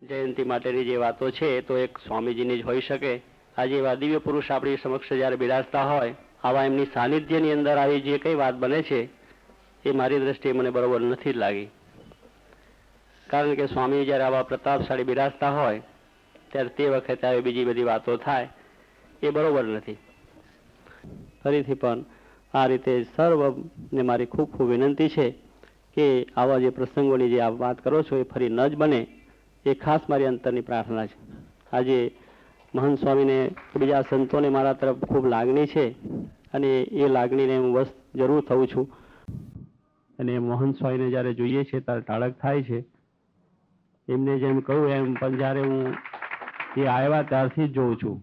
જયંતિ માટેની જે વાતો છે તો એક સ્વામીજીની જ હોઈ શકે। આજે એવા દિવ્ય પુરુષ આપણી સમક્ષ જ્યારે બિરાજતા હોય, આવા એમની સાનિધ્યની અંદર આવી જે કઈ વાત બને છે એ મારી દ્રષ્ટિએ મને બરોબર નથી લાગી। કારણ કે સ્વામી જ્યારે આવા પ્રતાપશાળી બિરાજતા હોય ત્યારે તે વખતે આવી બીજી બધી વાતો થાય એ બરોબર નથી। ફરીથી પણ આ રીતે સર્વને મારી ખૂબ ખૂબ વિનંતી છે કે આવા જે પ્રસંગોની જે આપ વાત કરો છો એ ફરી ન જ બને એ ખાસ મારી અંતરની પ્રાર્થના છે। આજે મહંત સ્વામીને બીજા સંતોને મારા તરફ ખૂબ લાગણી છે અને એ લાગણીને હું વશ જરૂર થઉં છું। અને મહંત સ્વામીને જ્યારે જોઈએ છે ત્યારે ટાળક થાય છે। એમને જેમ કહ્યું એમ પણ જ્યારે હું એ આવ્યા ત્યારથી જ જોઉં છું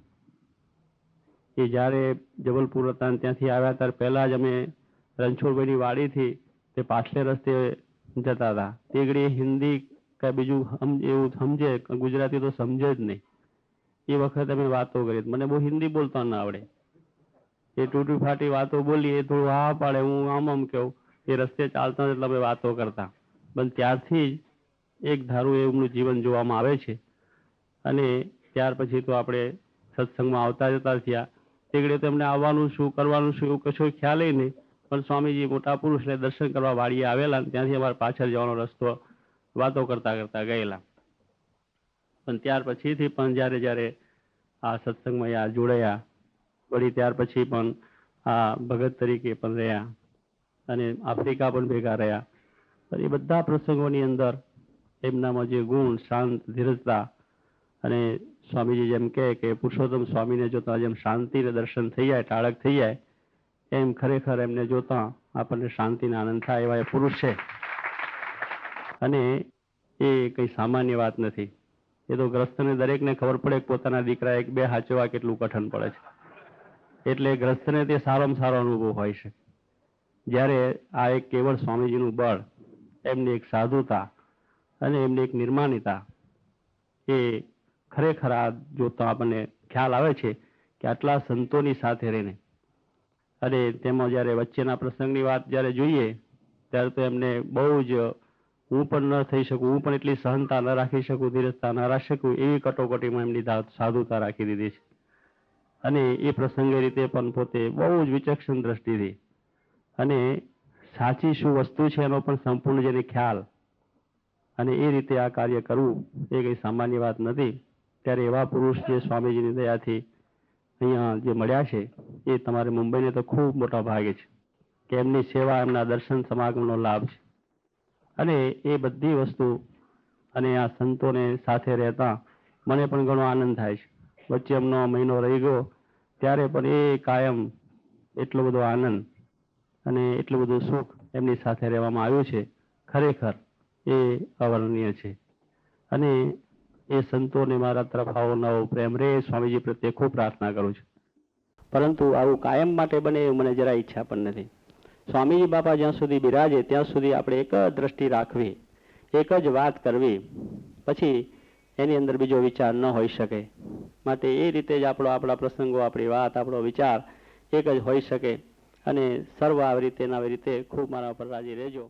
કે જ્યારે જબલપુર હતા ત્યાંથી આવ્યા ત્યારે પહેલાં જ અમે રણછોડભાઈની વાડીથી તે પાછલે રસ્તે જતા હતા। તે ઘડીએ હિન્દી કે બીજું એવું સમજે, ગુજરાતી તો સમજે જ નહીં। એ વખતે અમે વાતો કરી, મને બહુ હિન્દી બોલતા ના આવડે, એ તૂટી ફાટી વાતો બોલી, એ થોડું હા પાડે, હું આમ કહું, એ રસ્તે ચાલતા એટલે અમે વાતો કરતા। પણ ત્યારથી જ એક ધારું એમનું જીવન જોવામાં આવે છે। અને ત્યાર પછી તો આપણે સત્સંગમાં આવતા જતા થયા। તે ઘડીએ તો એમને આવવાનું શું, કરવાનું શું, એવું કશો ખ્યાલ નહીં। પણ સ્વામીજી મોટા પુરુષને દર્શન કરવા વાડીએ આવેલા, ત્યાંથી અમારે પાછળ જવાનો રસ્તો વાતો કરતા કરતા ગયેલા। પણ ત્યાર પછીથી પણ જ્યારે જ્યારે આ સત્સંગમાં આ જોડાયા, વળી ત્યાર પછી પણ આ ભગત તરીકે પણ રહ્યા અને આફ્રિકા પણ ભેગા રહ્યા। પણ એ બધા પ્રસંગોની અંદર એમનામાં જે ગુણ, શાંત, ધીરજતા અને સ્વામીજી જેમ કહે કે પુરુષોત્તમ સ્વામીને જોતા જેમ શાંતિને દર્શન થઈ જાય, ટાળક થઈ જાય, એમ ખરેખર એમને જોતા આપણને શાંતિનો આનંદ થાય એવા એ પુરુષ છે। અને એ કંઈ સામાન્ય વાત નથી। એ તો ગ્રસ્તને દરેકને ખબર પડે કે પોતાના દીકરા એક બે હાચવા કેટલું કઠણ પડે છે। એટલે ગ્રસ્તને તે સારામાં સારો અનુભવ હોય છે જ્યારે આ એક કેવળ સ્વામીજીનું બળ, એમની એક સાધુતા અને એમની એક નિર્માણિતા, એ ખરેખર આ જોતા આપણને ખ્યાલ આવે છે કે આટલા સંતોની સાથે રહીને અને તેમાં જ્યારે વચ્ચેના પ્રસંગની વાત જ્યારે જોઈએ ત્યારે તો એમને બહુ જ હું પણ ન થઈ શકું, હું પણ એટલી સહનતા ન રાખી શકું, ધીરજતા ન રાખી શકું, એવી કટોકટીમાં એમની સાધુતા રાખી દીધી છે। અને એ પ્રસંગે રીતે પણ પોતે બહુ જ વિચક્ષણ દ્રષ્ટિથી અને સાચી શું વસ્તુ છે એનો પણ સંપૂર્ણ જેને ખ્યાલ અને એ રીતે આ કાર્ય કરવું એ કંઈ સામાન્ય વાત નથી। ત્યારે એવા પુરુષ જે સ્વામીજીની દયાથી અહીંયા જે મળ્યા છે એ તમારે મુંબઈને તો ખૂબ મોટા ભાગે છે કે એમની સેવા, એમના દર્શન સમાગમનો લાભ છે। અને એ બધી વસ્તુ અને આ સંતોને સાથે રહેતા મને પણ ઘણો આનંદ થાય છે। વચ્ચે એમનો મહિનો રહી ગયો ત્યારે પણ એ કાયમ એટલો બધો આનંદ અને એટલું બધું સુખ એમની સાથે રહેવામાં આવ્યું છે, ખરેખર એ અવર્ણનીય છે। અને એ સંતોને મારા તરફ આવો નવો પ્રેમ રહે સ્વામીજી પ્રત્યે ખૂબ પ્રાર્થના કરું છું। પરંતુ આવું કાયમ માટે બને એવું મને જરા ઈચ્છા પણ નથી। સ્વામીજી બાપા જ્યાં સુધી બિરાજે ત્યાં સુધી આપણે એક જ દ્રષ્ટિ રાખવી, એક જ વાત કરવી, પછી એની અંદર બીજો વિચાર ન હોઈ શકે। માટે એ રીતે જ આપણા પ્રસંગો, આપણી વાત, આપણો વિચાર એક જ હોઈ શકે। અને સર્વ આવી રીતે ખૂબ મારા પર રાજી રહેજો।